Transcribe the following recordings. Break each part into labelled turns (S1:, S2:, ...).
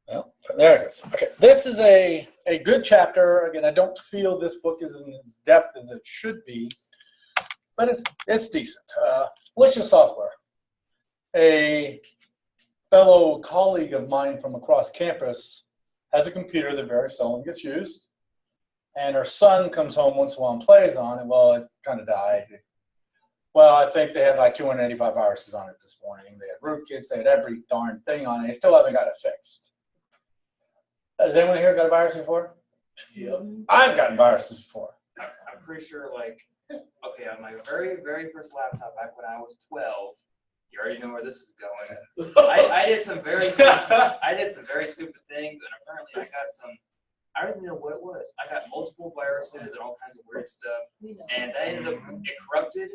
S1: Well, there it is. Okay, this is a good chapter. Again, I don't feel this book is in as depth as it should be, but it's decent. Malicious software. A fellow colleague of mine from across campus has a computer that very seldom gets used, and her son comes home once in a while and plays on it. Well, it kind of died. Well, I think they had like 285 viruses on it this morning. They had rootkits. They had every darn thing on it. They still haven't got it fixed. Has anyone here got a virus before?
S2: Yep.
S1: I've gotten viruses before.
S2: I'm pretty sure, like, okay, on my very, very first laptop back when I was 12, you already know where this is going. I did some very stupid things, and apparently I got some, I don't even know what it was. I got multiple viruses and all kinds of weird stuff, and I ended up, it corrupted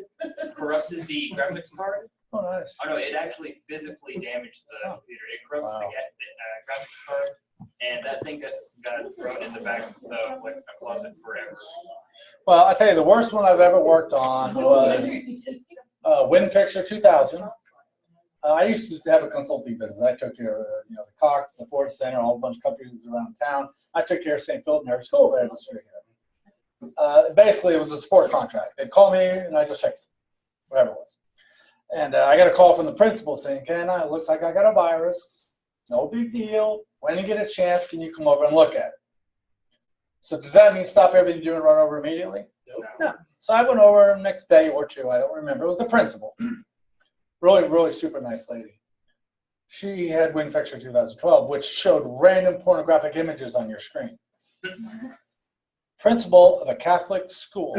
S2: the graphics card.
S1: Oh, nice.
S2: Oh no, it actually physically damaged the computer. It corrupted the graphics card, and that thing got thrown in the back of like a closet forever.
S1: Well, I tell you, the worst one I've ever worked on was WinFixer 2000. I used to have a consulting business. I took care of the Cox, the Ford Center, a whole bunch of companies around town. I took care of St. Philip and every school right industry. Basically, it was a support contract. They'd call me and I just fixed it, whatever it was. And I got a call from the principal saying, "Ken, it looks like I got a virus. No big deal. When you get a chance, can you come over and look at it?" So does that mean stop everything you're doing and run over immediately? No. So I went over next day or two. I don't remember. It was the principal. Really, really super nice lady. She had WinFixer 2012, which showed random pornographic images on your screen. Principal of a Catholic school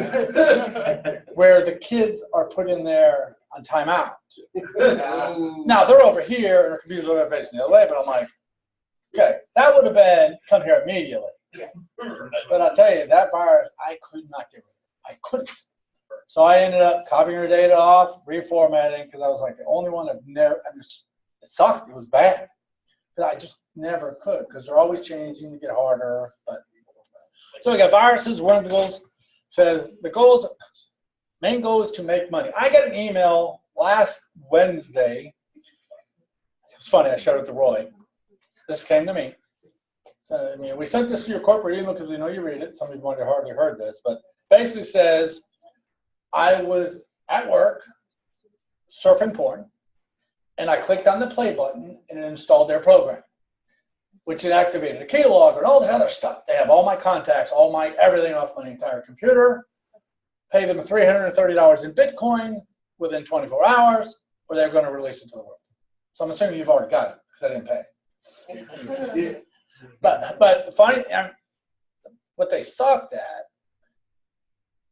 S1: where the kids are put in there on timeout. Now they're over here and our computer's over facing the other way, but I'm like, okay, that would have been come here immediately. But I'll tell you, that virus, I could not get rid of it. I couldn't. So I ended up copying her data off, reformatting, because I was like the only one I've never, it sucked, it was bad. But I just never could, because they're always changing to get harder. But so we got viruses. One of the goals says main goal is to make money. I got an email last Wednesday. It was funny, I showed it to Roy. This came to me. So, I mean, we sent this to your corporate email because we know you read it. Some of you might have hardly heard this, but basically says, I was at work surfing porn, and I clicked on the play button, and it installed their program, which it activated a keylogger and all this other stuff. They have all my contacts, everything off my entire computer. Pay them $330 in Bitcoin within 24 hours, or they're going to release it to the world. So I'm assuming you've already got it because I didn't pay. But funny, what they sucked at,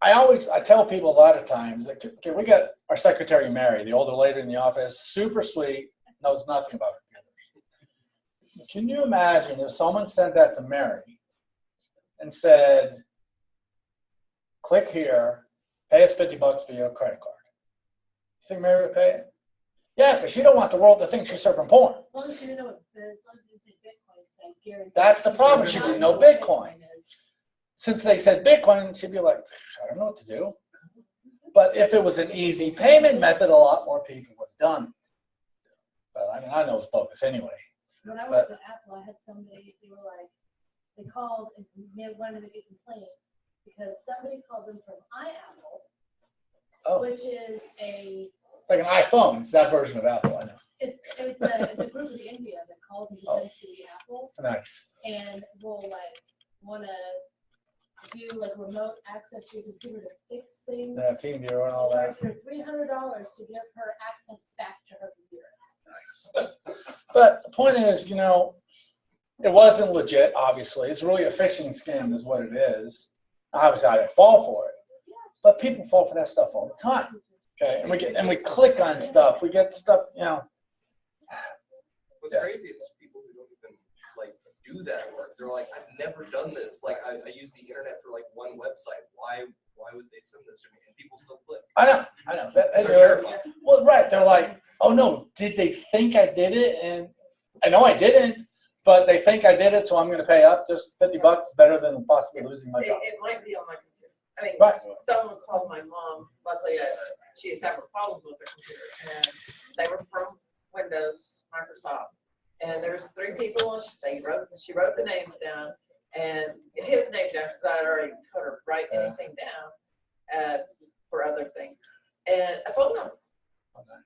S1: I tell people a lot of times that, okay, we got our secretary Mary, the older lady in the office, super sweet, knows nothing about computers. Can you imagine if someone sent that to Mary and said, click here, pay us $50 for your credit card? You think Mary would pay it? Yeah, because she don't want the world to think she's serving porn.
S3: As long as you know what, as long as you say Bitcoin, I guarantee.
S1: That's the problem. She didn't know Bitcoin. Since they said Bitcoin, she'd be like, I don't know what to do. But if it was an easy payment method, a lot more people would have done it. But I mean, I know it's bogus anyway.
S3: When I worked at Apple, I had somebody, they called and they wanted to make a complaint because somebody called them from iApple, which is
S1: like an iPhone. It's that version of Apple, I know.
S3: It's a group in India that calls and defends to the Apple.
S1: Nice.
S3: And will want to do remote access to your computer to fix things.
S1: Yeah, TeamViewer and all that.
S3: Charge her $300 to give her access back to her computer.
S1: But the point is, it wasn't legit, obviously. It's really a phishing scam is what it is. Obviously, I didn't fall for it. But people fall for that stuff all the time. Okay, and we click on stuff. We get stuff,
S4: What's crazy is people who don't even do that work. They're like, I've never done this. I use the internet for one website. Why would they send this to me? And people still click.
S1: I know. They're terrified. Well, right. They're like, oh no, did they think I did it? And I know I didn't, but they think I did it, so I'm going to pay up. Just $50 is better than possibly losing my job.
S5: It might be on my computer. I mean,
S1: right.
S5: Someone called my mom. Luckily, she was having problems with her computer, and they were from Windows, Microsoft, and there's 3 people, she wrote the names down, and his name down, because I had already told her write anything down for other things, and a phone number.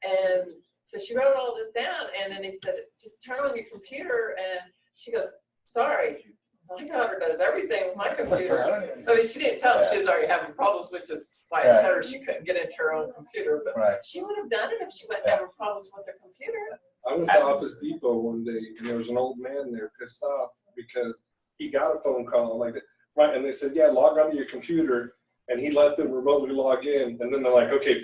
S5: And so she wrote all this down, and then he said, just turn on your computer, and she goes, sorry, my daughter does everything with my computer. I mean, she didn't tell him she was already having problems, which is why I told her she couldn't get into her own computer, but she would have done it if she wasn't having problems with her computer.
S6: I went to Office Depot one day, and there was an old man there pissed off because he got a phone call like that. Right, and they said, yeah, log onto your computer, and he let them remotely log in, and then they're like, okay,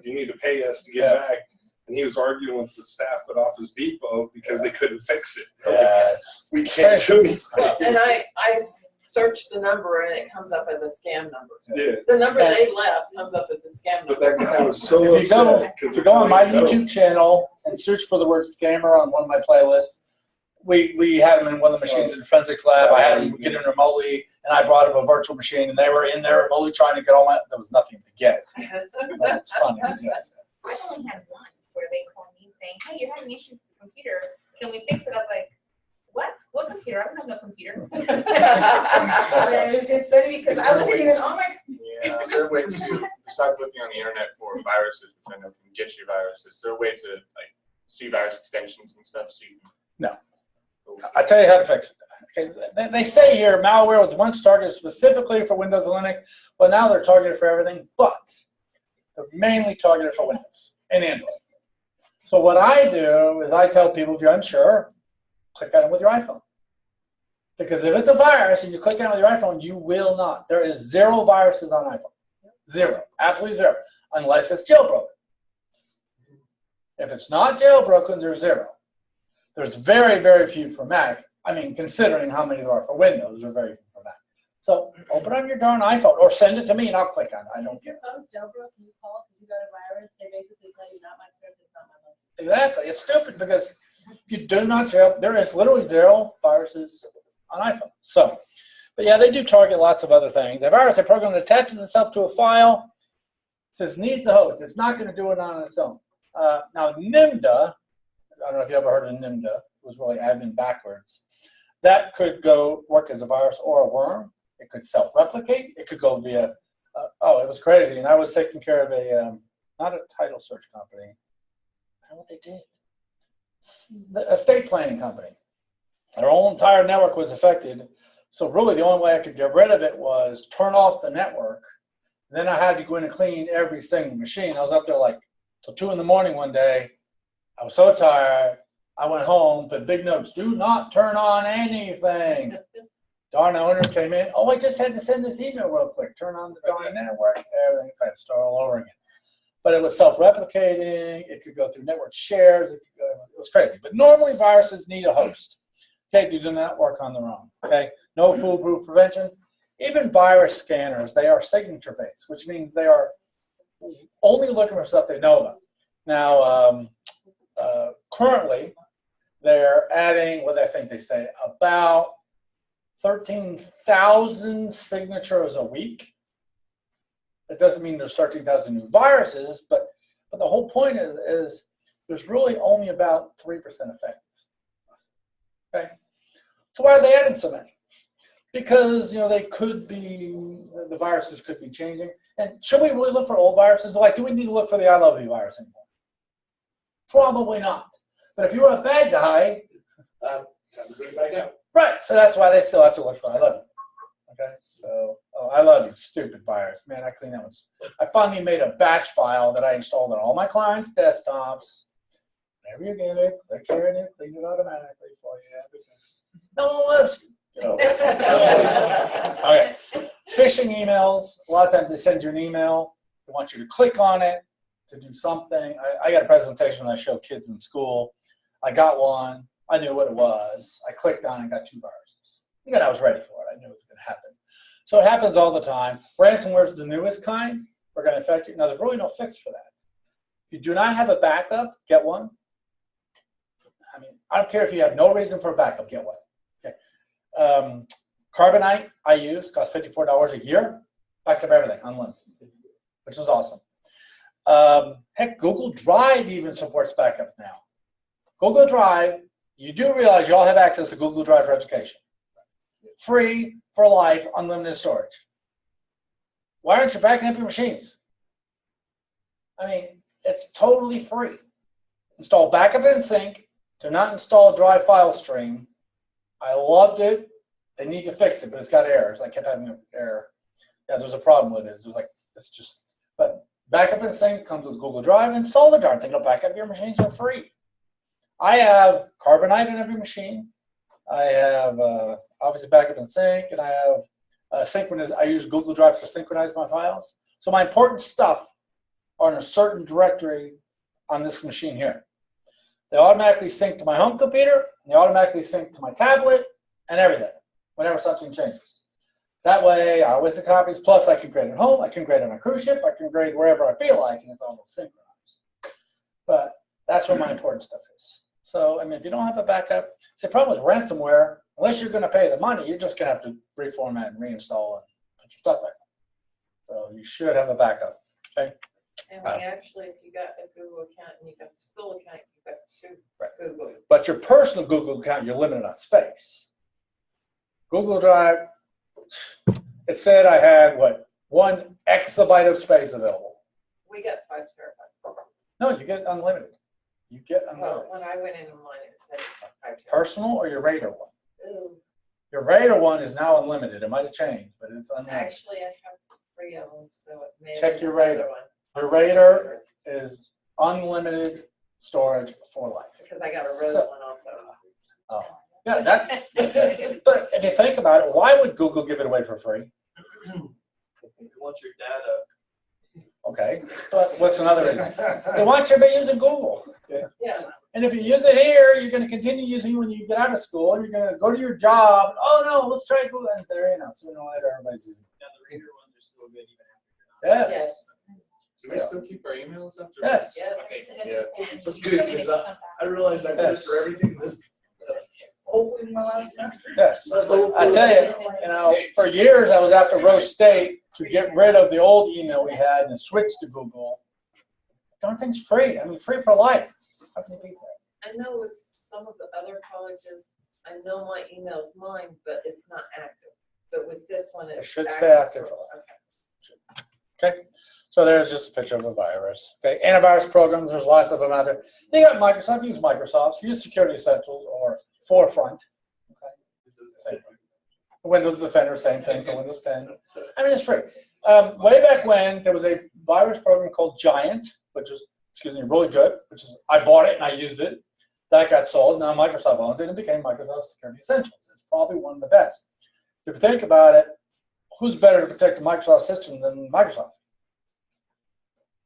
S6: you need to pay us to get back. And he was arguing with the staff at Office Depot because they couldn't fix it. Like, we can't do anything.
S5: Well, and I searched the number, and it comes up as a scam number.
S6: Yeah.
S5: The number they left comes up as a scam number.
S6: But that guy was so upset.
S1: If you go on my YouTube channel and search for the word scammer on one of my playlists, we had them in one of the machines in the forensics lab. I had them get in remotely, and I brought them a virtual machine, and they were in there remotely trying to get all that. There was nothing to get. But it's funny. Yes.
S7: I only had once where they called me saying, hey, you're having issues with the computer. Can we fix it? I was like, what? What computer? I don't have no computer. And it was just funny because I wasn't even on my computer.
S8: Yeah, is there a way to, besides looking on the internet for viruses, which I know can get you viruses, is there a way to like see virus extensions and stuff so you can...
S1: No. I'll tell you how to fix it. Okay. They say here malware was once targeted specifically for Windows and Linux, but now they're targeted for everything, but they're mainly targeted for Windows and Android. So what I do is I tell people, if you're unsure, click on it with your iPhone. Because if it's a virus and you click on it with your iPhone, you will not. There is 0 viruses on iPhone. 0. Absolutely 0. Unless it's jailbroken. If it's not jailbroken, there's 0. There's very, very few for Mac. I mean, considering how many there are for Windows, there are very few for Mac. So open on your darn iPhone or send it to me and I'll click on it. I don't care.
S3: If your phone's jailbroken, you call because you got a virus, they basically tell you not my service, not my money.
S1: Exactly. It's stupid because if you do not jail, there is literally 0 viruses on iPhone. So, but yeah, they do target lots of other things. A virus, a program that attaches itself to a file, says needs the host. It's not going to do it on its own. Now, NIMDA, I don't know if you ever heard of NIMDA. It was really admin backwards. That could go work as a virus or a worm. It could self-replicate. It could go via, it was crazy. And I was taking care of a, not a title search company. I don't know what they did. The estate planning company. Their whole entire network was affected. So really the only way I could get rid of it was turn off the network. Then I had to go in and clean every single machine. I was up there like till 2 in the morning one day. I was so tired. I went home, put big notes, do not turn on anything. Darn owner came in. Oh, I just had to send this email real quick. Turn on the darn network. Everything. I had to start all over again. But it was self-replicating. It could go through network shares. It was crazy. But normally viruses need a host. Okay, they do not work on their own. Okay, no foolproof prevention. Even virus scanners, they are signature-based, which means they are only looking for stuff they know about. Now, currently, they're adding, what I think they say, about 13,000 signatures a week. It doesn't mean there's 13,000 new viruses, but the whole point is there's really only about 3% effective. Okay, so why are they adding so many? Because they could be, the viruses could be changing. And should we really look for old viruses? Like, do we need to look for the I love you virus anymore? Probably not. But if you were a bad guy,
S6: Time to bring it back out.
S1: right? So that's why they still have to look for I love you. Okay, so I love you, stupid virus. Man, I cleaned that one. I finally made a batch file that I installed on all my clients' desktops. Whenever you get it, click here and it clean it automatically for you because no one loves you. Okay. Phishing emails. A lot of times they send you an email. They want you to click on it to do something. I got a presentation I show kids in school. I got one. I knew what it was. I clicked on it and got 2 viruses. Again, I was ready for it. I knew it was going to happen. So it happens all the time. Ransomware is the newest kind. We're going to affect you. Now, there's really no fix for that. If you do not have a backup, get one. I mean, I don't care if you have no reason for a backup, get one. Okay. Carbonite I use, costs $54 a year. Backs up everything, unlimited, which is awesome. Heck, Google Drive even supports backup now. Google Drive you do realize you all have access to Google Drive for Education. Free, for life, unlimited storage. Why aren't you backing up your machines? I mean, it's totally free. Install Backup and Sync. Do not install Drive File Stream. I loved it. They need to fix it, but it's got errors. I kept having an error. Yeah, there's a problem with it. It's like, it's just, but Backup and Sync comes with Google Drive. Install the darn thing. It'll back up your machines for free. I have Carbonite in every machine. I have obviously Backup and Sync, and I have synchronize. I use Google Drive to synchronize my files. So my important stuff are in a certain directory on this machine here. They automatically sync to my home computer, and they automatically sync to my tablet, and everything, whenever something changes. That way, I always have copies, plus I can grade at home, I can grade on a cruise ship, I can grade wherever I feel like, and it's all synchronized. But that's where my important stuff is. So, I mean, if you don't have a backup, it's the problem with ransomware, unless you're gonna pay the money, you're just gonna have to reformat and reinstall and put your stuff back. So you should have a backup, okay?
S5: And we actually, if you got a Google account and you got the school account, you got two Google.
S1: But your personal Google account, you're limited on space. Google Drive, it said I had, what, 1 exabyte of space available.
S5: We got 5 terabytes.
S1: No, you get unlimited. You get unlimited.
S5: Well, when I went into mine, it said 5 terabytes.
S1: Personal or your Raider one?
S5: Ooh.
S1: Your Raider one is now unlimited. It might have changed, but it's unlimited.
S5: Actually, I have 3 of them, so it may
S1: Check
S5: be
S1: your
S5: another
S1: Raider.
S5: one.
S1: Your Raider is unlimited storage for life.
S5: Because I got a Rose
S1: So-
S5: one also.
S1: Oh, yeah, that. But if you think about it, why would Google give it away for free?
S4: They want your data.
S1: Okay, but what's another reason? They want you to be using Google.
S5: Yeah.
S1: And if you use it here, you're going to continue using it when you get out of school. You're going to go to your job. Oh no, let's try Google. And there you know, sooner or later, everybody's using
S2: Now, the Raider ones are still good even after
S1: it.
S5: Yes.
S8: Do we still keep our emails after?
S1: Yes.
S5: Yes.
S2: Okay.
S8: Yeah.
S9: That's good, because I realized I did it for everything this, hopefully in my last semester.
S1: Yes.
S9: So
S1: I tell you know, for years I was after Rose State to get rid of the old email we had and switch to Google. Darn thing's free. I mean, free for life. How can you beat that?
S5: I know with some of the other colleges, I know my email's mine, but it's not active. But with this one,
S1: It
S5: it's
S1: should stay active.
S5: Okay.
S1: Okay. So there's just a picture of a virus. Okay. Antivirus programs, there's lots of them out there. You got Microsoft, use Microsoft, use Security Essentials or Forefront. Okay. Windows Defender, same thing for Windows 10. I mean, it's free. Way back when, there was a virus program called Giant, which was, excuse me, really good, which is, I bought it and I used it. That got sold. Now Microsoft owns it and it became Microsoft Security Essentials. It's probably one of the best. If you think about it, who's better to protect the Microsoft system than Microsoft?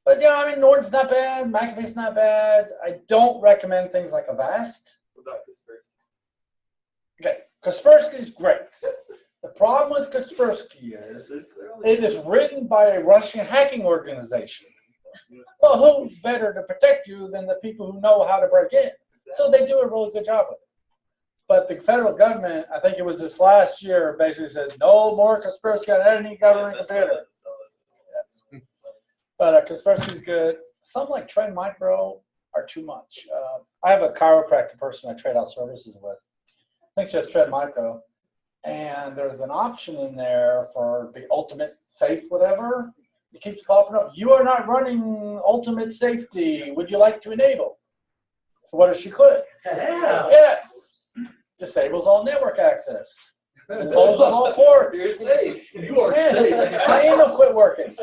S1: But, you know, I mean, Norton's not bad, McAfee's not bad. I don't recommend things like Avast. Okay, Kaspersky is great. The problem with Kaspersky is it is written by a Russian hacking organization. Well, who's better to protect you than the people who know how to break in? So they do a really good job with it. But the federal government, I think it was this last year, basically said no more Kaspersky on any government computer. But Kaspersky's good. Some like Trend Micro are too much. I have a chiropractor person I trade out services with. I think she has Trend Micro. And there's an option in there for the ultimate safe, whatever. It keeps popping up. You are not running ultimate safety. Would you like to enable? So what does she click?
S9: Yeah.
S1: Yes. Disables all network access. Closes all ports.
S9: You're safe. You are
S1: Man,
S9: safe.
S1: my email quit working.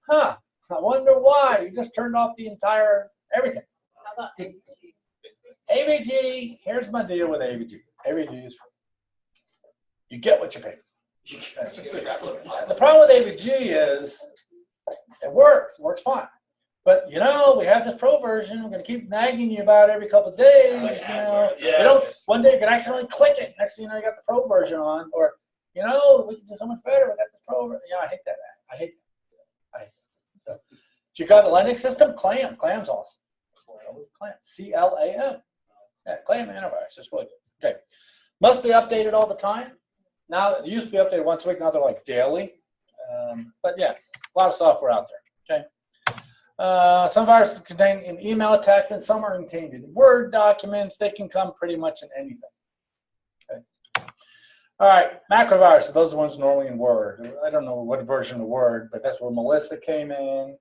S1: Huh. I wonder why. You just turned off the entire everything.
S5: How about AVG?
S1: AVG, here's my deal with AVG. AVG is free. You get what you pay for. The problem with AVG is it works fine. But you know, we have this pro version, we're gonna keep nagging you about it every couple of days, you know. You don't, one day you can accidentally click it, next thing you know you got the pro version on, or you know, we can do so much better, we got the pro version. Yeah, I hate that. I hate that. So, you got a Linux system? Clam. Clam's awesome. Clam. C-L-A-M. Yeah, Clam antivirus. It's really good. Okay. Must be updated all the time. Now, it used to be updated once a week. Now they're like daily. But yeah, a lot of software out there. Okay. Some viruses contain an email attachment. Some are contained in Word documents. They can come pretty much in anything. Okay. All right, macroviruses. Those are the ones normally in Word. I don't know what version of Word, but that's where Melissa came in.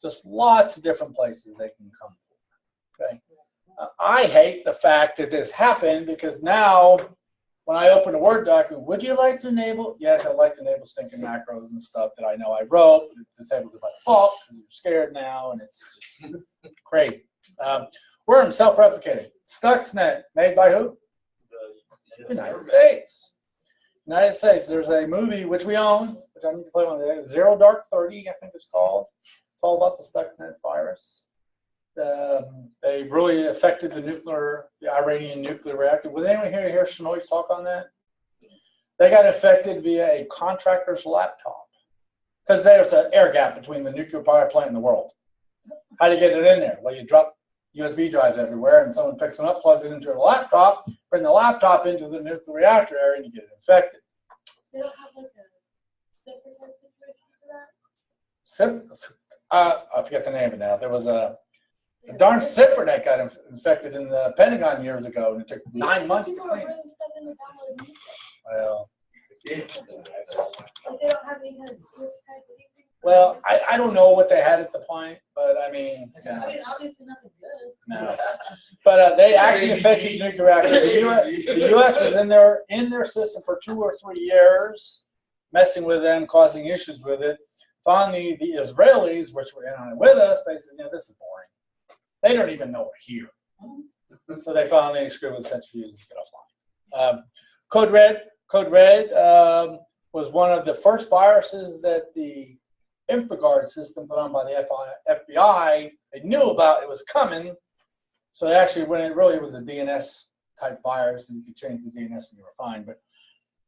S1: Just lots of different places they can come from. Okay. I hate the fact that this happened because now when I open a Word document, would you like to enable? Yes, I'd like to enable stinking macros and stuff that I know I wrote. But it's disabled by default because you're scared now, and it's just crazy. Worm, self-replicating. Stuxnet, made by who? The United States. United States. There's a movie which we own, which I need to play one today. Zero Dark 30, I think it's called. It's all about the Stuxnet virus. They really affected the Iranian nuclear reactor. Was anyone here to hear Shinoi's talk on that? They got infected via a contractor's laptop because there's an air gap between the nuclear power plant and the world. How do you get it in there? Well, you drop USB drives everywhere, and someone picks them up, plugs it into a laptop, bring the laptop into the nuclear reactor area, and you get it infected.
S3: They don't have like a separate situation for that?
S1: I forget the name of it now. There was a darn zipper that got infected in the Pentagon years ago, and it took 9 months to
S3: People are
S1: clean.
S3: bringing stuff in the download music.
S1: Well,
S3: Like they don't have any kind of script type of anything.
S1: well, I don't know what they had at the point, but I mean, yeah,
S3: I mean, obviously nothing good.
S1: no. But they actually affected nuclear reactors. The U.S. was in their system for 2 or 3 years, messing with them, causing issues with it. Finally, the Israelis, which were in on it with us, they said, this is boring. They don't even know we're here. So they finally screwed with centrifuges and get offline. Code Red was one of the first viruses that the InfraGard system put on by the FBI. They knew about it was coming. So they actually, when it really was a DNS type virus, and you could change the DNS and you were fine. But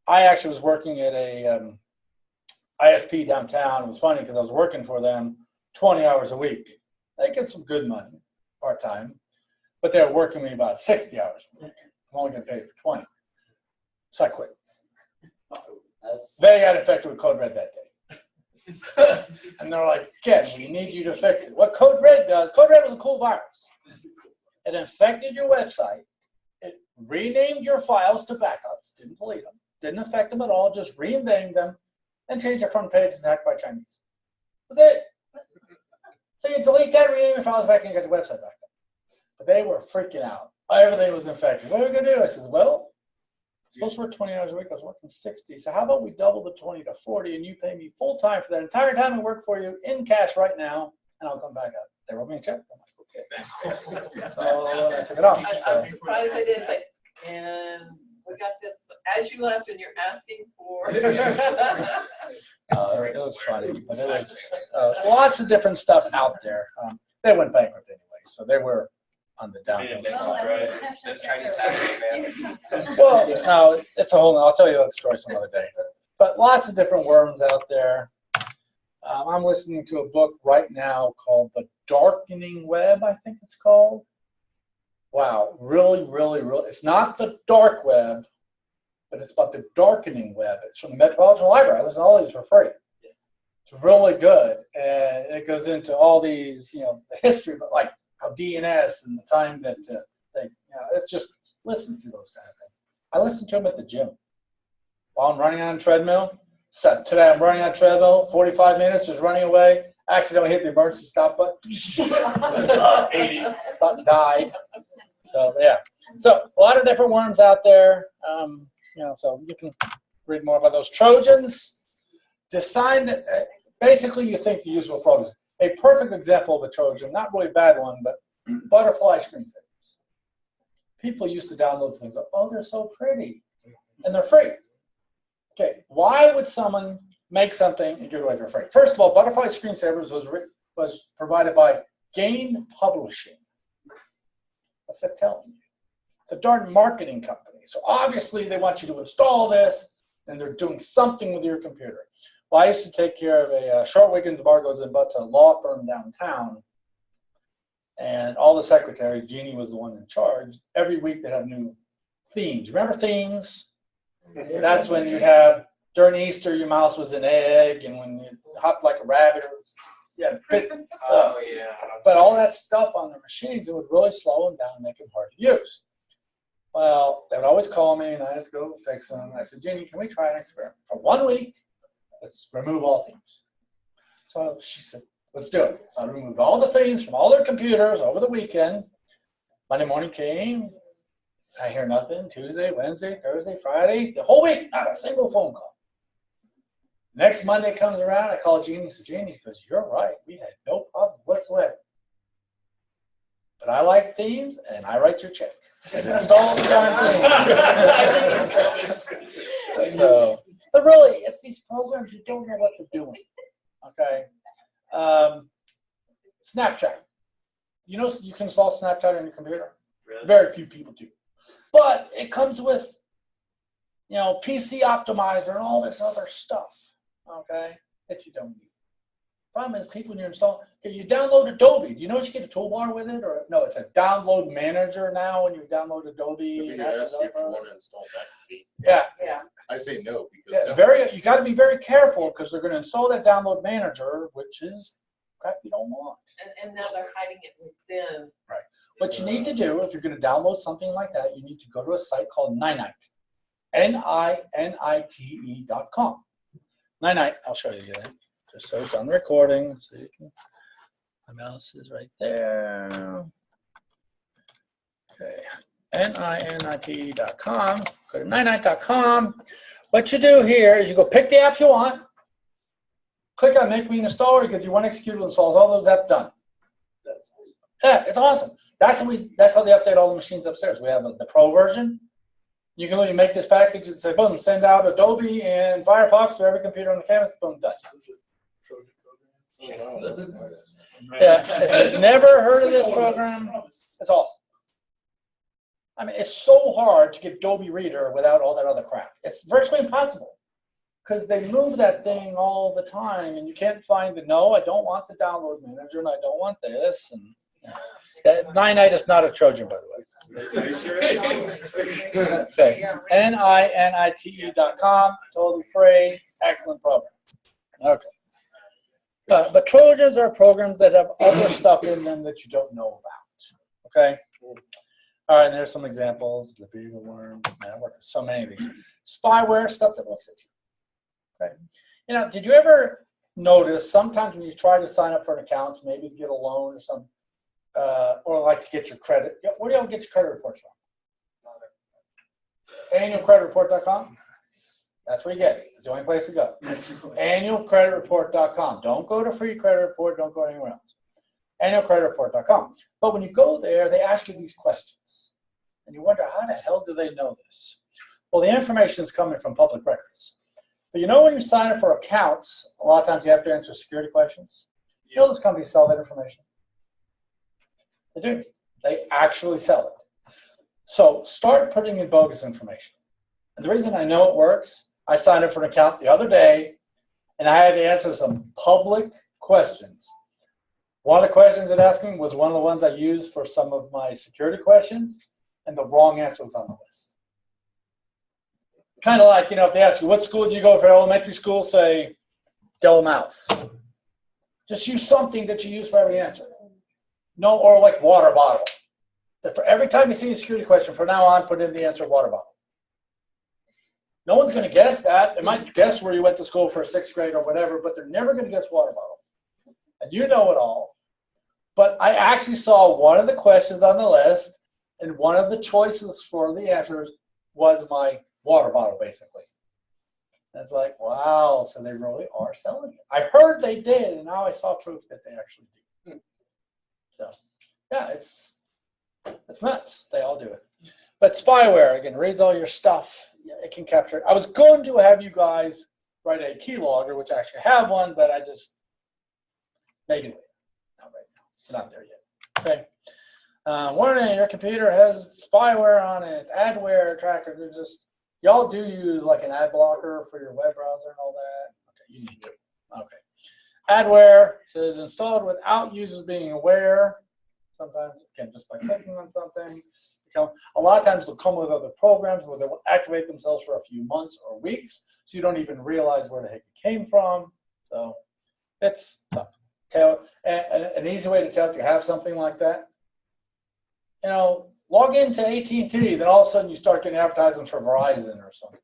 S1: I actually was working at a ISP downtown. It was funny because I was working for them 20 hours a week. They get some good money, part-time, but they were working me about 60 hours a week. I'm only getting paid for 20. So I quit. They got infected with Code Red that day. And they're like, Ken, we need you to fix it. What Code Red does, Code Red was a cool virus. It infected your website. It renamed your files to backups, didn't delete them, didn't affect them at all, just renamed them, and changed their front page to hacked by Chinese. That's it. So you delete that, rename your files back, and you get your website back up. But they were freaking out. Everything was infected. What are we going to do? I said, well, I'm supposed to work 20 hours a week. I was working 60. So how about we double the 20 to 40, and you pay me full time for that entire time I work for you in cash right now, and I'll come back up. They wrote me a check. I'm like, okay. So I took it off.
S5: I'm surprised they did. It's like, and we got this as you left, and you're asking for.
S1: It was funny, but it was lots of different stuff out there. They went bankrupt anyway, so they were on the downhill.
S4: The Chinese hackers, man.
S1: Well, no, it's a whole. I'll tell you that story some other day. But lots of different worms out there. I'm listening to a book right now called The Darkening Web, I think it's called. Wow, really, really, really. It's not the dark web, but it's about the darkening web. It's from the Metropolitan Library. I listen to all these for free. It's really good, and it goes into all these, the history, but like how DNS and the time that it's just listen to those kind of things. I listen to them at the gym while I'm running on a treadmill. So today I'm running on a treadmill, 45 minutes, just running away. Accidentally hit the emergency stop button. 80, died. So yeah, so a lot of different worms out there. So you can read more about those. Trojans. Decide that basically you think the useful programs. A perfect example of a Trojan, not really a bad one, but butterfly screensavers. People used to download things. Oh, they're so pretty, and they're free. Okay, why would someone make something and give it away for free? First of all, Butterfly Screensavers was provided by Gain Publishing. What's that telling you? It's a darn marketing company. So obviously they want you to install this, and they're doing something with your computer. Well, I used to take care of a Short Wiggins, Bargos, and Butts, a law firm downtown, and all the secretaries, Jeannie was the one in charge, every week they have new themes. Remember themes? That's when you'd have, during Easter, your mouse was an egg, and when you hopped like a rabbit, it was Yeah,
S2: Oh, yeah.
S1: but all that stuff on the machines, it would really slow them down and make them hard to use. Well, they would always call me and I had to go fix them. I said, Jeannie, can we try an experiment? For 1 week, let's remove all themes. So she said, let's do it. So I removed all the themes from all their computers over the weekend. Monday morning came, I hear nothing. Tuesday, Wednesday, Thursday, Friday, the whole week, not a single phone call. Next Monday comes around, I call Jeannie. I said, Jeannie, she goes, you're right. We had no problem whatsoever. But I like themes, and I write your check. I said, install the darn thing. So, but really, it's these programs you don't know what they're doing. Okay. Snapchat. You know, you can install Snapchat on your computer.
S2: Really?
S1: Very few people do. But it comes with, you know, PC optimizer and all this other stuff. Okay, that you don't need. Problem is, people when you install, you download Adobe. Do you know you get a toolbar with it, or no? It's a download manager now when you download Adobe.
S10: If you ask if you want to install that,
S1: Yeah,
S5: Yeah.
S10: I say no because
S1: yeah. It's very. You got to be very careful because they're going to install that download manager, which is crap you don't want.
S5: And now they're hiding it within.
S1: Right. What you need to do if you're going to download something like that, you need to go to a site called Ninite, NINITE.com. Ninite, I'll show you that, just so it's on the recording. So you can, my mouse is right there. Okay, NINITE.com. Go to Ninite.com. What you do here is you go pick the apps you want, click on Make Me an Installer, it gives you one executable, installs all those apps done. Yeah, it's awesome. That's how they update all the machines upstairs. We have the Pro version. You can literally make this package and say, boom, send out Adobe and Firefox to every computer on the campus, boom, done. Yeah, if you've never heard of this program, it's awesome. I mean, it's so hard to get Adobe Reader without all that other crap. It's virtually impossible because they move that thing all the time and you can't find the, no, I don't want the download manager and I don't want this. And Ninite is not a Trojan, by the way. Okay. NINITE.com, totally free, excellent program. Okay. But Trojans are programs that have other stuff in them that you don't know about. Okay. All right, and there's some examples. The beaver worm. Man, I work with so many of these. Spyware, stuff that looks at you. Okay. You know, did you ever notice sometimes when you try to sign up for an account, maybe to get a loan or something, or like to get your credit, where do y'all get your credit reports from? Annualcreditreport.com? That's where you get it. It's the only place to go. Annualcreditreport.com. Don't go to Free Credit Report. Don't go anywhere else. Annualcreditreport.com. But when you go there, they ask you these questions. And you wonder, how the hell do they know this? Well, the information is coming from public records. But you know when you sign up for accounts, a lot of times you have to answer security questions. You know those companies sell that information? They do. They actually sell it. So start putting in bogus information. And the reason I know it works, I signed up for an account the other day, and I had to answer some public questions. One of the questions it asked me was one of the ones I used for some of my security questions, and the wrong answer was on the list. Kind of like, you know, if they ask you, what school do you go for elementary school, say, Del Mouse. Just use something that you use for every answer. No, or like water bottle. That for every time you see a security question, from now on, put in the answer water bottle. No one's going to guess that. They might guess where you went to school for 6th grade or whatever, but they're never going to guess water bottle. And you know it all. But I actually saw one of the questions on the list, and one of the choices for the answers was my water bottle, basically. And it's like, wow, so they really are selling it. I heard they did, and now I saw proof that they actually do. So, yeah, it's nuts. They all do it. But spyware, again, reads all your stuff. It can capture it. I was going to have you guys write a keylogger, which I actually have one, but I just, maybe later. Not right now. It's not there yet. Okay. Warning, your computer has spyware on it, adware tracker. They're just, y'all do use like an ad blocker for your web browser and all that. Okay, you need it. Okay. Adware says installed without users being aware. Sometimes, again, just by clicking on something. A lot of times they'll come with other programs where they will activate themselves for a few months or weeks, so you don't even realize where the heck it came from. So it's tough. An easy way to tell if you have something like that, you know, log into AT&T, then all of a sudden you start getting advertisements for Verizon or something,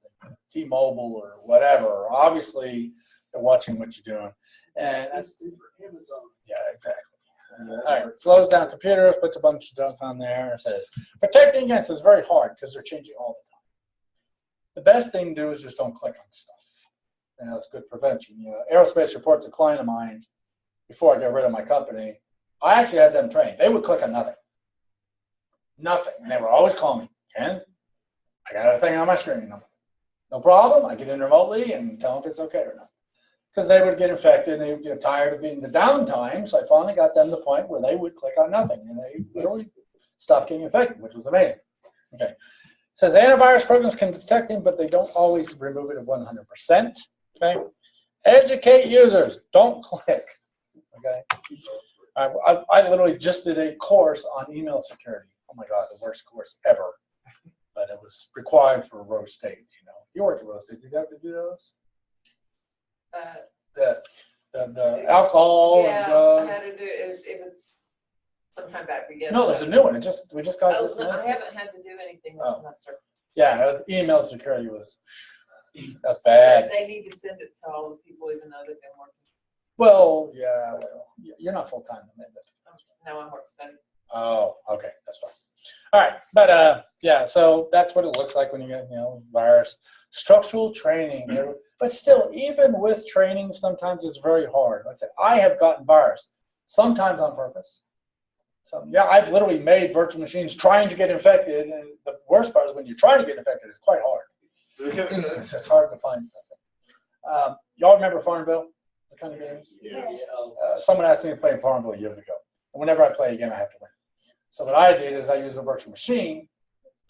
S1: T-Mobile or whatever. Obviously, they're watching what you're doing. And that's
S9: Amazon.
S1: yeah, exactly. All right, slows down computers, puts a bunch of junk on there, and says protecting against is very hard because they're changing all the time. The best thing to do is just don't click on stuff. And that's good prevention. You know, Aerospace reports a client of mine before I got rid of my company. I actually had them trained. They would click on nothing. Nothing. And they were always calling me, Ken, I got a thing on my screen. No problem. I get in remotely and tell them if it's okay or not. Because they would get infected and they would get tired of being the downtime. So I finally got them to the point where they would click on nothing and they literally stopped getting infected, which was amazing. Okay. It says antivirus programs can detect them, but they don't always remove it at 100%. Okay. Educate users. Don't click. Okay. I literally just did a course on email security. Oh my God, the worst course ever. But it was required for Rose State. You know, you worked at Rose State. Did you have to do those? The alcohol and
S5: Yeah,
S1: drugs.
S5: I had to do it. It was sometime back again.
S1: No, there's a new one. We just got
S5: Oh,
S1: this.
S5: no, I haven't had to do anything this semester.
S1: Yeah, it was email security was that's bad.
S5: They need to send it to all the people, even though they've been working.
S1: Well, yeah, well, you're not full time, but
S5: Now I'm work study.
S1: oh, okay, that's fine. All right, but yeah, so that's what it looks like when you get, you know, virus. Structural training, but still, even with training, sometimes it's very hard. Like I said, I have gotten virus, sometimes on purpose. So yeah, I've literally made virtual machines trying to get infected, and the worst part is when you're trying to get infected, it's quite hard. It's hard to find something. Y'all remember Farmville? The kind of game?
S10: Yeah.
S1: Someone asked me to play Farmville years ago, and whenever I play again, I have to win. So what I did is I used a virtual machine.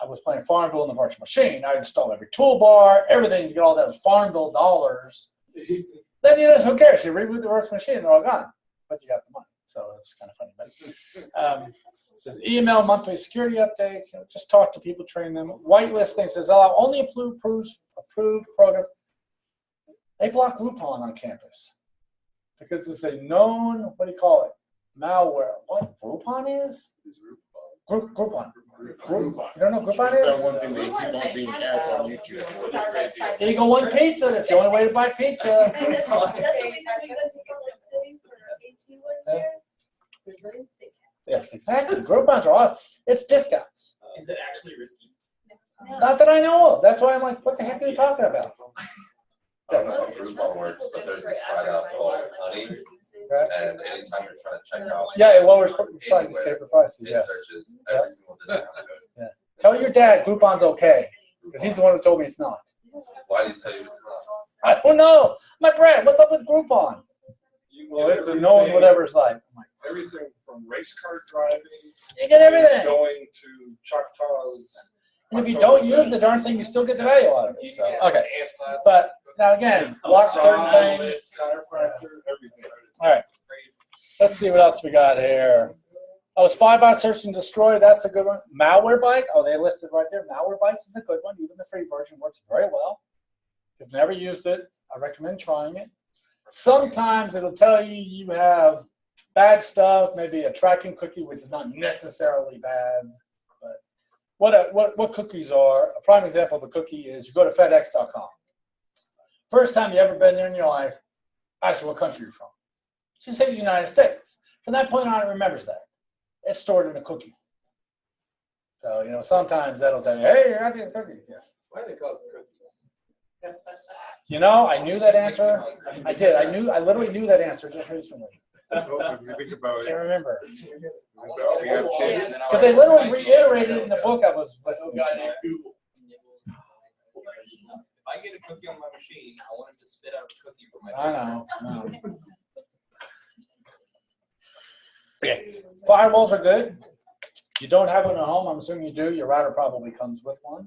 S1: I was playing Farmville in the virtual machine. I installed every toolbar, everything to get all those Farmville dollars. Then you know, who cares? You reboot the virtual machine, they're all gone, but you got the money. So it's kind of funny. But it says email monthly security updates. You know, just talk to people, train them. Whitelist thing says allow only approved programs. They block Groupon on campus because it's a known, what do you call it? Malware. What Groupon is? Groupon. You don't know what Groupon
S10: It's that
S1: is?
S10: one thing they keep on seeing ads on YouTube for. It's crazy.
S1: Eagle One Pizza. That's the only way to buy pizza.
S3: And that's what we did because we sold at cities for AT one year. Brazilian steakhouse.
S1: Yes, exactly. Groupons are awesome. It's discounts.
S2: Is it actually risky?
S1: Not that I know of. That's why I'm like, what the heck are you talking about?
S11: I don't know how Groupon works, but there's a site out called Honey, and anytime you're trying to check out,
S1: Yeah, it lowers prices, saver prices.
S11: it
S1: Yeah.
S11: searches every single discount code.
S1: Tell your dad Groupon's okay, because he's the one who told me it's not.
S11: Why did you tell you it's not?
S1: I don't know. My Brad, what's up with Groupon? Well, it's a no one would ever like.
S6: Everything from race car driving.
S1: You get everything.
S6: Going to Choctaws.
S1: And if you don't use the darn thing, you still get the value out of it. So, okay. But now again, block certain things.
S6: Chiropractor, everything.
S1: All right. Let's see what else we got here. Oh, Spybot Search and Destroy, that's a good one. Malware Bite, oh, they listed right there. Malware Bites is a good one. Even the free version works very well. If you've never used it, I recommend trying it. Sometimes it'll tell you you have bad stuff, maybe a tracking cookie, which is not necessarily bad. But what cookies are, a prime example of a cookie is you go to FedEx.com. First time you ever been there in your life, ask you what country you're from. You say the United States. From that point on, it remembers that. It's stored in a cookie. So, you know, sometimes that'll tell you, hey, you got these cookies. Yeah.
S4: Why are they called cookies?
S1: You know, I knew that answer. I did. I literally knew that answer just recently.
S10: If you think about
S1: I
S10: it,
S1: can't remember.
S10: we have kids.
S1: Because they literally reiterated in the book I was listening to.
S4: If I get a cookie on my machine, I want it to spit out a cookie from my
S1: I know. Okay. Firewalls are good. You don't have one at home. I'm assuming you do. Your router probably comes with one.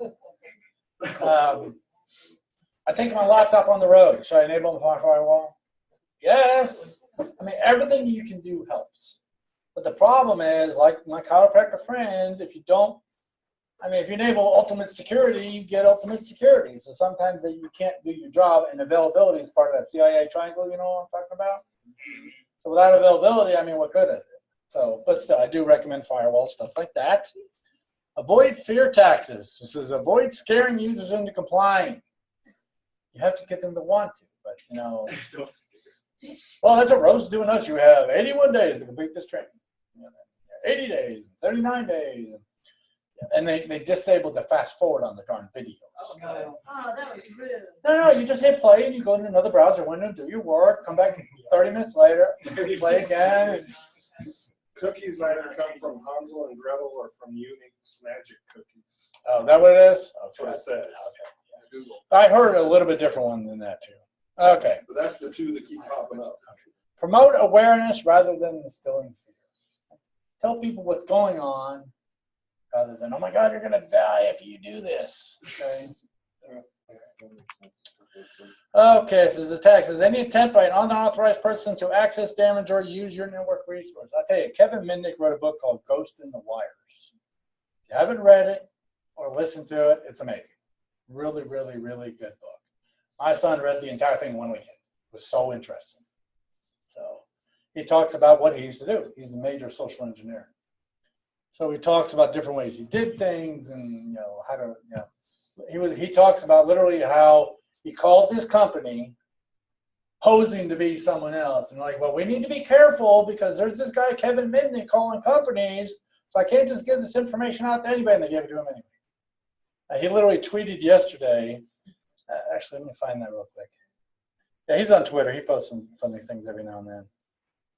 S1: I take my laptop on the road. Should I enable my firewall? Yes. I mean, everything you can do helps. But the problem is, like my chiropractor friend, if you don't, I mean, if you enable ultimate security, you get ultimate security. So sometimes that you can't do your job, and availability is part of that CIA triangle, you know what I'm talking about? So without availability, I mean, what good is it? So, but still, I do recommend firewall stuff like that. Avoid fear taxes. This is avoid scaring users into complying. You have to get them to want to, but you know. Well, that's what Rose is doing us. You have 81 days to complete this training. 80 days, 39 days. And they disabled the fast forward on the darn videos.
S3: Oh, that was rude.
S1: No, you just hit play and you go into another browser window, do your work, come back 30 minutes later, play again.
S6: Cookies either come from Hansel and Gretel or from Unix magic cookies.
S1: Oh, is that what it is?
S6: That's what it says.
S1: Okay.
S6: Google.
S1: I heard a little bit different one than that too. Okay.
S6: But that's the two that keep popping up.
S1: Promote awareness rather than instilling fear. Tell people what's going on rather than, oh my God, you're going to die if you do this. Okay. Okay, so the text is any attempt by an unauthorized person to access, damage, or use your network resource. I'll tell you, Kevin Mitnick wrote a book called Ghost in the Wires. If you haven't read it or listened to it, it's amazing. Really, really, really good book. My son read the entire thing one weekend. It was so interesting. So he talks about what he used to do. He's a major social engineer. So he talks about different ways he did things and how to, he talks about literally how he called his company posing to be someone else. And like, well, we need to be careful because there's this guy, Kevin Mitnick, calling companies. So I can't just give this information out to anybody, and they gave it to him anyway. He literally tweeted yesterday. Actually, let me find that real quick. Yeah, he's on Twitter. He posts some funny things every now and then.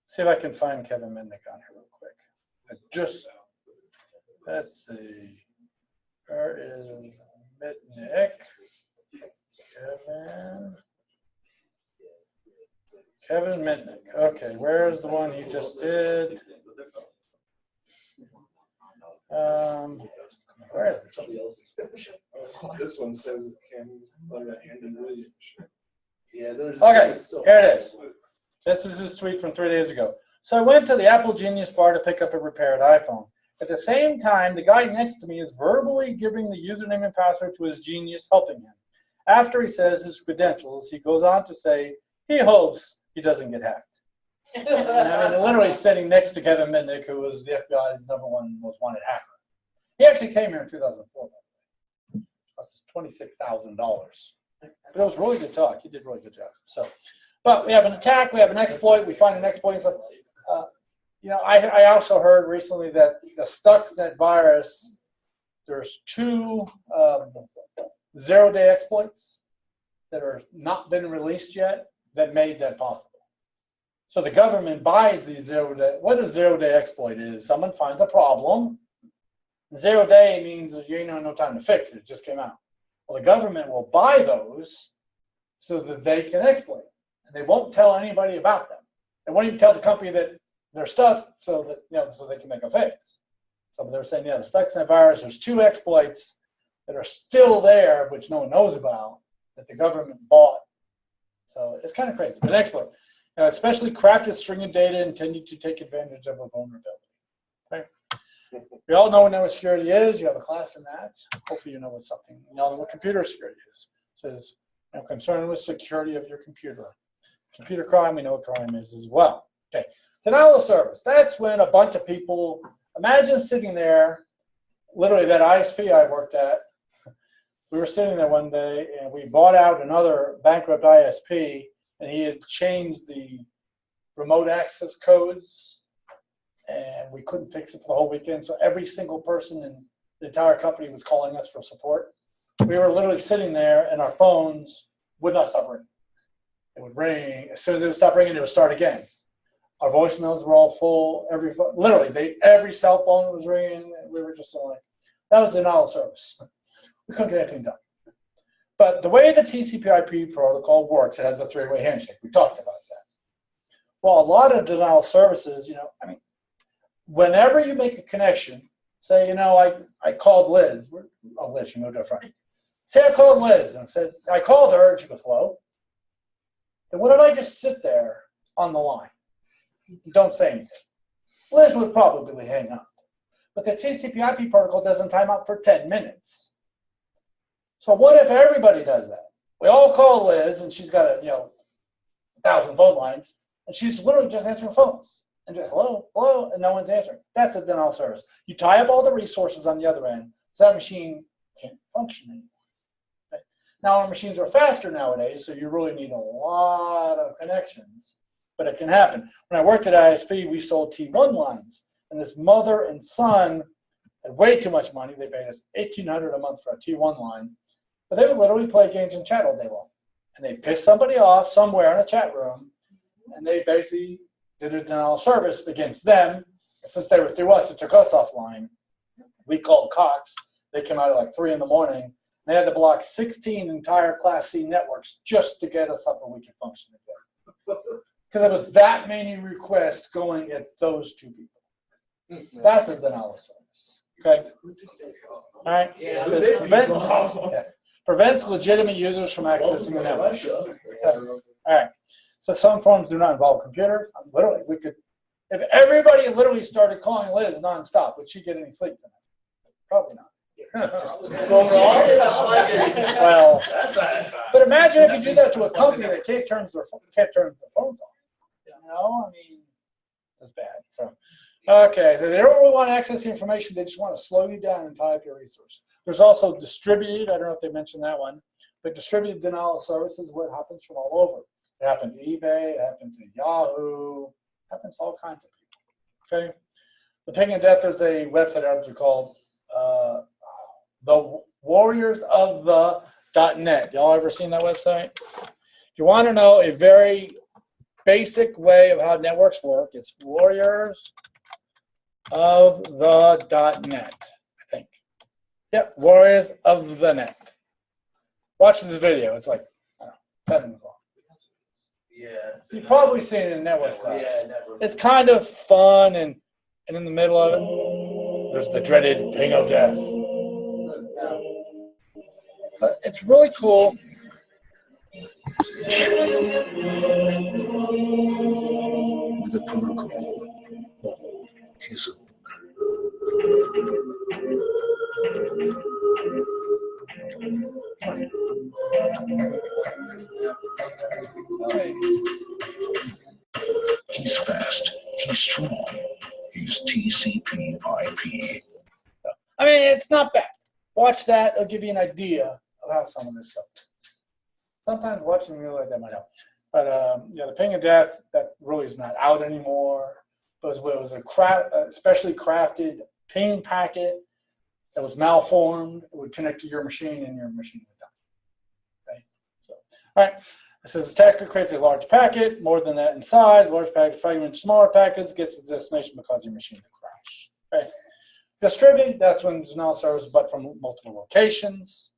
S1: See if I can find Kevin Mitnick on here real quick. Let's see. Where is Mitnick? Kevin Mitnick. Okay, where's the one he just did? Where is it?
S6: Somebody else's fiction. This one says it can Andy Williams. Yeah,
S1: okay, here it is. This is his tweet from 3 days ago. So I went to the Apple Genius bar to pick up a repaired iPhone. At the same time, the guy next to me is verbally giving the username and password to his Genius, helping him. After he says his credentials, he goes on to say he hopes he doesn't get hacked. I mean, literally sitting next to Kevin Mitnick, who was the FBI's #1 most wanted hacker. He actually came here in 2004. It cost $26,000. But it was really good talk. He did a really good job. So, but we have an attack, we have an exploit, we find an exploit. So, I also heard recently that the Stuxnet virus, there's 2 zero-day exploits that are not been released yet that made that possible. So the government buys these zero-day. What a zero-day exploit is, someone finds a problem. 0 day means you ain't no time to fix it. It just came out. Well, the government will buy those so that they can exploit. And they won't tell anybody about them. They won't even tell the company that their stuff so that so they can make a fix. So they're saying, the Stuxnet virus, there's 2 exploits that are still there, which no one knows about, that the government bought. So it's kind of crazy. An exploit, especially crafted string of data intended to take advantage of a vulnerability. Okay. We all know what network security is. You have a class in that. Hopefully you know what computer security is. It says, concerned with security of your computer. Computer crime, we know what crime is as well. Okay. Denial of service. That's when a bunch of people, imagine sitting there, literally that ISP I worked at, we were sitting there one day and we bought out another bankrupt ISP and he had changed the remote access codes and we couldn't fix it for the whole weekend. So every single person in the entire company was calling us for support. We were literally sitting there and our phones would not stop ringing. It would ring. As soon as it would stop ringing, it would start again. Our voicemails were all full. Every cell phone was ringing. We were just like, that was denial of service. We couldn't get anything done. But the way the TCP/IP protocol works, it has a 3-way handshake. We talked about that. Well, a lot of denial of services, whenever you make a connection, say, I called Liz. Oh, Liz, you moved up front. Say I called Liz and said, I called her and she goes, hello. Then what if I just sit there on the line? Don't say anything. Liz would probably hang up. But the TCP/IP protocol doesn't time out for 10 minutes. So what if everybody does that? We all call Liz and she's got 1,000 phone lines, And she's literally just answering phones. And just, hello, hello, and no one's answering. That's a denial of service. You tie up all the resources on the other end, so that machine can't function anymore. Okay? Now, our machines are faster nowadays, so you really need a lot of connections, but it can happen. When I worked at ISP, we sold T1 lines, and this mother and son had way too much money. They paid us $1,800 a month for a T1 line, but they would literally play games and chat all day long. And they pissed somebody off somewhere in a chat room, and they basically did a denial of service against them. Since they were through us, it took us offline. We called Cox. They came out at like 3 in the morning. They had to block 16 entire Class C networks just to get us up and we could function again. Because it was that many requests going at those two people. That's a denial of service. Okay? All right?
S9: Yeah,
S1: It says prevents legitimate users from accessing the network. All right. So some forms do not involve computers. Literally, we could, if everybody literally started calling Liz nonstop, would she get any sleep tonight? Probably not. Well, but imagine if you do that to a company that can't turn their phones off. You know, I mean, that's bad. So, okay, so they don't really want to access the information. They just want to slow you down and tie up your resources. There's also distributed. I don't know if they mentioned that one, but distributed denial of service is what happens from all over. It happened to eBay. It happened to Yahoo. It happens to all kinds of people. Okay, the Ping of Death. There's a website out there called the Warriors of the .net. Y'all ever seen that website? If you want to know a very basic way of how networks work, it's Warriors of the .net, I think. Yep, Warriors of the Net. Watch this video. It's like, I don't know, 10 minutes long.
S4: Yeah.
S1: You've probably seen it in network class.
S4: Yeah, network.
S1: It's kind of fun, and in the middle of it, there's the dreaded Ping of Death. But it's really cool.
S10: With a protocol of his own. He's fast, he's strong, he's TCP/IP.
S1: I mean, it's not bad. Watch that, it'll give you an idea of how some of this stuff is. Sometimes watching a video like that might help. But yeah, the Ping of Death, that really is not out anymore. It was a specially crafted ping packet that was malformed. It would connect to your machine, and your machine would die. Okay? So, all right. It says the attacker creates a large packet, more than that in size. Large packet fragments smaller packets, gets to the destination but causes your machine to crash. Okay. Distributed, that's when there's no service but from multiple locations.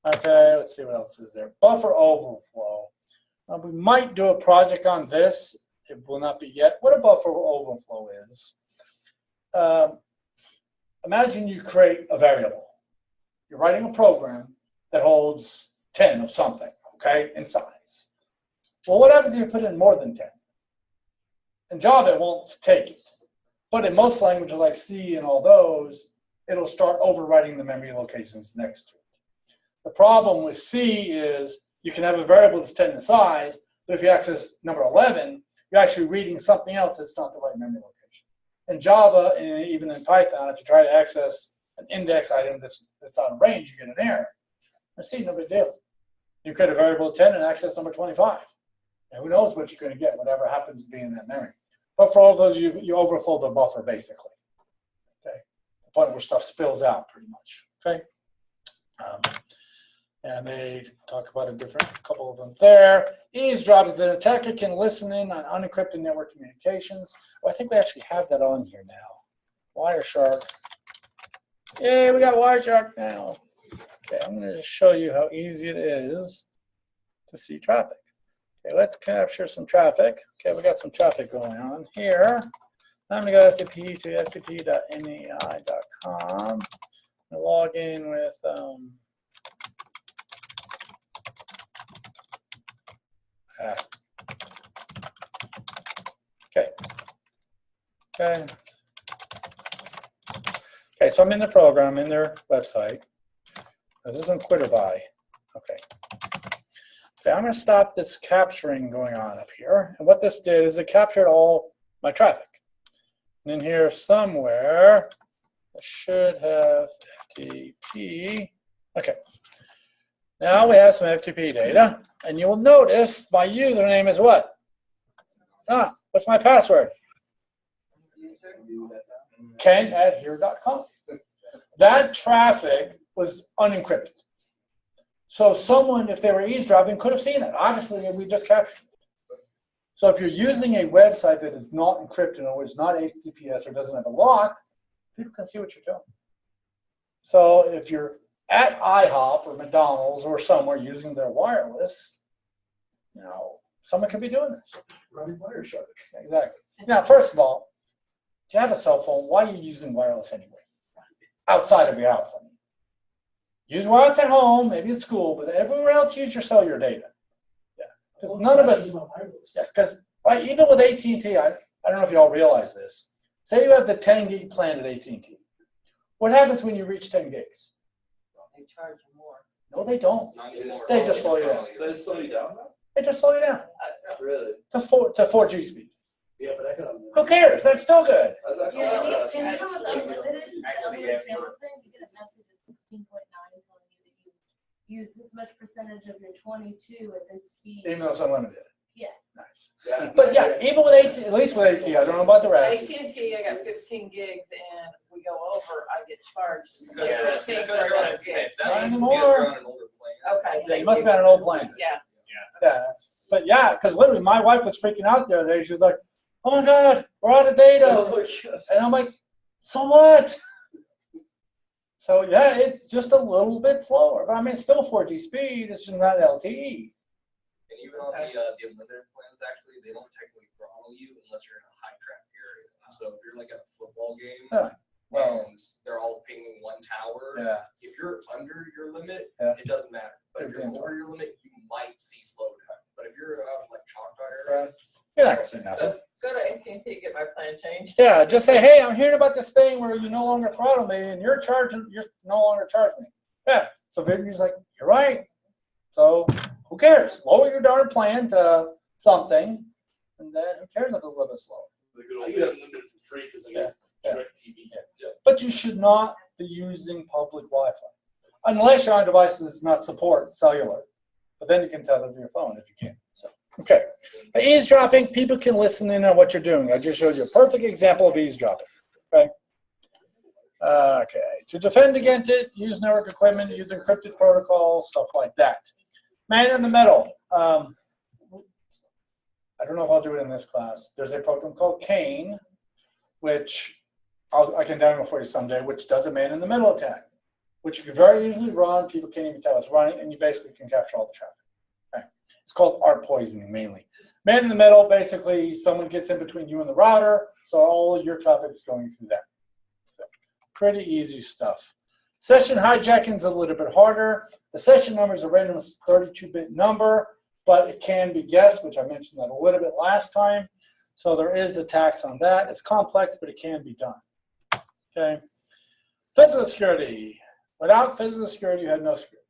S1: Okay, let's see what else is there. Buffer overflow. We might do a project on this. It will not be yet. What a buffer overflow is. Imagine you create a variable. You're writing a program that holds 10 of something, okay, in size. Well, what happens if you put in more than 10? In Java, it won't take it. But in most languages like C and all those, it'll start overwriting the memory locations next to it. The problem with C is you can have a variable that's 10 in size, but if you access number 11, you're actually reading something else that's not the right memory location. In Java, and even in Python, if you try to access an index item that's out of range, you get an error. In C, no big deal. You create a variable 10 and access number 25. And who knows what you're going to get, whatever happens to be in that memory. But for all those, you overflow the buffer, basically. Okay, the point where stuff spills out, pretty much. Okay, and they talk about a couple of them there. Eavesdropping is an attacker can listen in on unencrypted network communications. Well, I think we actually have that on here now. Wireshark. Yeah, we got Wireshark now. Okay, I'm going to just show you how easy it is to see traffic. Okay, let's capture some traffic. Okay, we got some traffic going on here. I'm going to go FTP to ftp.nei.com and log in with Okay, so I'm in the program, in their website. This isn't quit or buy. Okay. Okay, I'm going to stop this capturing going on up here. And what this did is it captured all my traffic. And in here somewhere, I should have FTP. Okay. Now we have some FTP data. And you will notice my username is what? What's my password? Ken@here.com. That traffic was unencrypted. So someone, if they were eavesdropping, could have seen it. Obviously, we just captured it. So if you're using a website that is not encrypted or is not HTTPS or doesn't have a lock, people can see what you're doing. So if you're at IHOP or McDonald's or somewhere using their wireless, someone could be doing this.
S9: Running wire shark.
S1: Exactly. Now, first of all, if you have a cell phone, why are you using wireless anyway? Outside of your house, I mean. Use wireless at home, maybe at school, but everywhere else, use your cellular data. Yeah, because none of us. Yeah, because even with AT&T, I don't know if you all realize this. Say you have the 10 gig plan at AT&T. What happens when you reach 10 gigs?
S5: They charge you more.
S1: No, they don't. They just slow you down.
S9: They slow you down now?
S1: They just slow you down
S9: Really?
S1: to 4G speed.
S9: Yeah, but I got.
S1: Who cares? That's still good.
S9: That's actually.
S3: Yeah,
S9: not bad.
S3: and you know what the unlimited,
S2: Actually,
S3: the
S2: yeah.
S3: unlimited channel thing, you get a message at 16.9 telling you that you use this much percentage of your 22 at this speed.
S1: Even though it's unlimited.
S3: Yeah.
S1: Nice.
S9: Yeah.
S1: But yeah, even with AT, at least with AT, I don't know about the rest.
S5: AT&T, I got 15 gigs, and we go over, I get charged.
S2: Yeah,
S5: $15
S2: because
S5: for
S2: you're on
S5: those
S2: the
S5: gigs.
S2: same.
S1: Not
S4: That used to be
S1: anymore.
S4: if you're on an older plan.
S5: Okay.
S1: Yeah, you must have been an old plan.
S5: Yeah.
S1: Yeah. But yeah, because literally my wife was freaking out the other day. She was like, oh my God, we're out of data. And I'm like, so what? So yeah, it's just a little bit slower. But I mean, it's still 4G speed. It's just not LTE.
S4: And even on the unlimited plans, actually, they don't technically throttle you unless you're in a high traffic area. So if you're like at a football game,
S1: Well,
S4: and they're all pinging one tower,
S1: yeah.
S4: if you're under your limit,
S1: Yeah.
S4: it doesn't matter. But if you're over your limit, you might see slowdown. But if you're out like Choctaw area,
S1: You're not going to see nothing.
S5: So go to AT&T, get my plan changed.
S1: Yeah, just say, hey, I'm hearing about this thing where you no longer throttle me and you're no longer charging me. Yeah. So Vinny's like, you're right. So who cares? Lower your darn plan to something, and then who cares if it's a little bit slow.
S9: I get unlimited for free because I get direct TV.
S1: Yeah. But you should not be using public Wi-Fi unless you're on devices that does not support cellular. But then you can tell them to your phone if you can. So okay. But eavesdropping, people can listen in on what you're doing. I just showed you a perfect example of eavesdropping. Okay. Okay. To defend against it, use network equipment, use encrypted protocols, stuff like that. Man in the middle. I don't know if I'll do it in this class. There's a program called Kane, which I can demo for you someday, which does a man in the middle attack, which you can very easily run. People can't even tell it's running, and you basically can capture all the traffic. Okay. It's called art poisoning mainly. Man in the middle, basically, someone gets in between you and the router, so all your traffic is going through that. So, pretty easy stuff. Session hijacking is a little bit harder. The session number is a random 32-bit number, but it can be guessed, which I mentioned that a little bit last time. So there is attacks on that. It's complex, but it can be done. Okay. Physical security. Without physical security, you had no security.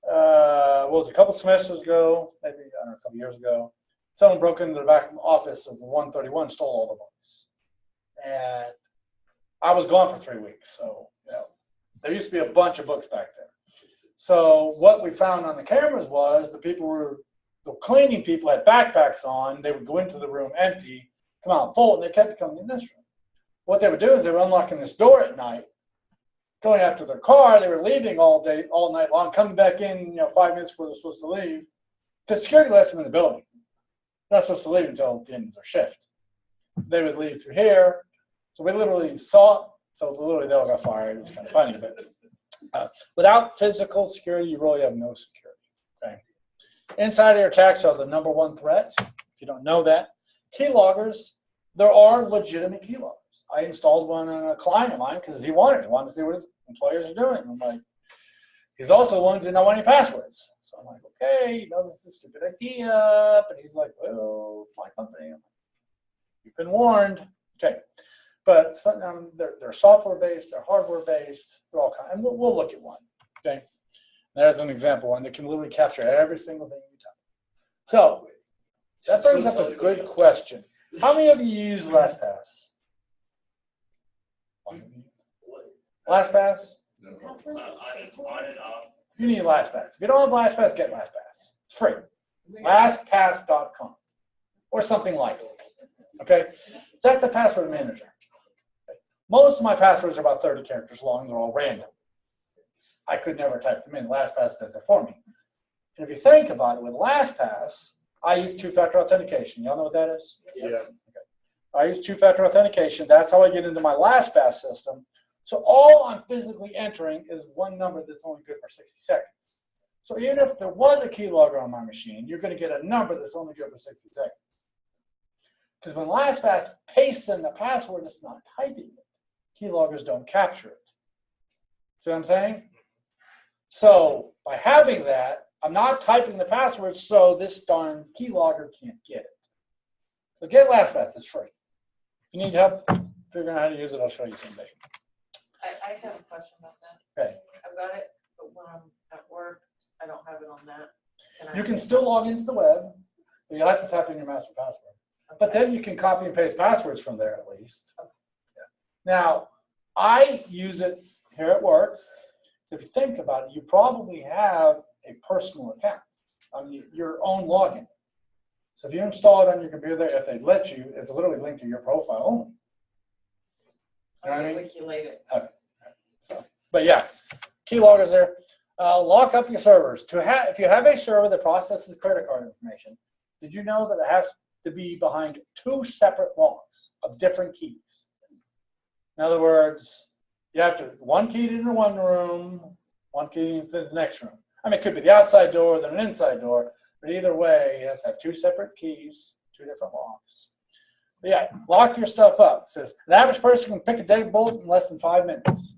S1: What was it, a couple semesters ago, maybe, I don't know, a couple years ago, someone broke into the back office of 131, stole all the books. And I was gone for 3 weeks, so, there used to be a bunch of books back there. So what we found on the cameras was the cleaning people had backpacks on. They would go into the room empty, come out full, and they kept coming in this room. What they would do is they were unlocking this door at night, going after their car. They were leaving all night long, coming back in, 5 minutes before they're supposed to leave. Because security lets them in the building. They're not supposed to leave until the end of their shift. They would leave through here. So we literally saw it. So literally they all got fired. It was kind of funny, but without physical security, you really have no security. Okay. Insider attacks are the #1 threat. If you don't know that, keyloggers, there are legitimate keyloggers. I installed one on a client of mine because he wanted to see what his employers are doing. I'm like, he's also wanting to know any passwords. So I'm like, okay, this is a stupid idea. But he's like, well, it's my company. I'm like, you've been warned. Okay. But they're software-based, they're hardware-based, they're all kinds. And we'll look at one. Okay. There's an example one that can literally capture every single thing you type. So that brings up a good question. How many of you use LastPass? LastPass?
S2: On and off.
S1: You need LastPass. If you don't have LastPass, get LastPass. It's free. LastPass.com or something like it. Okay? That's the password manager. Most of my passwords are about 30 characters long. They're all random. I could never type them in. LastPass does it for me. And if you think about it, with LastPass, I use two-factor authentication. Y'all know what that is?
S10: Yeah.
S1: Okay. I use two-factor authentication. That's how I get into my LastPass system. So all I'm physically entering is one number that's only good for 60 seconds. So even if there was a keylogger on my machine, you're going to get a number that's only good for 60 seconds. Because when LastPass pastes in the password, it's not typing it. Keyloggers don't capture it. See what I'm saying? So by having that, I'm not typing the password, so this darn keylogger can't get it. So get LastPass, it's free. If you need help figuring out how to use it, I'll show you someday.
S5: I have a question about that.
S1: Okay.
S5: I've got it, but when I'm at work, I don't have it on that.
S1: You can still log into the web, but you'll have to type in your master password. But then you can copy and paste passwords from there at least.
S5: Okay.
S1: Yeah. Now, I use it here at work. If you think about it, you probably have a personal account, your own login. So if you install it on your computer, if they let you, it's literally linked to your profile only. You know what I mean?
S5: Wikilate it.
S1: Okay. So, but yeah, keyloggers there. Lock up your servers. If you have a server that processes credit card information, did you know that it has to be behind 2 separate locks of different keys? In other words, you have to one key into one room, one key into the next room. I mean, it could be the outside door, then an inside door, but either way, you have to have 2 separate keys, 2 different locks. But yeah, lock your stuff up. It says an average person can pick a deadbolt in less than 5 minutes.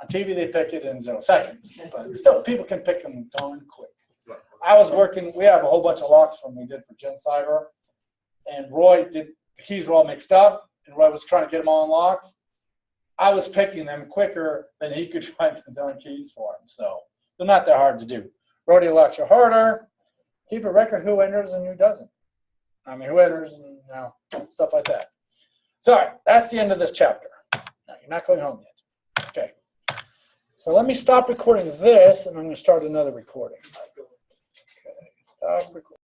S1: On TV, they pick it in 0 seconds, but still, people can pick them darn quick. I was working, we have a whole bunch of locks from we did for Gen Cyber, and Roy did, the keys were all mixed up, and Roy was trying to get them all unlocked. I was picking them quicker than he could find the darn keys for them, so they're not that hard to do. Rodeo locks are harder. Keep a record who enters and who doesn't. I mean, who enters and stuff like that. So, all right, that's the end of this chapter. Now, you're not going home yet. Okay. So let me stop recording this, and I'm going to start another recording. Okay, stop recording.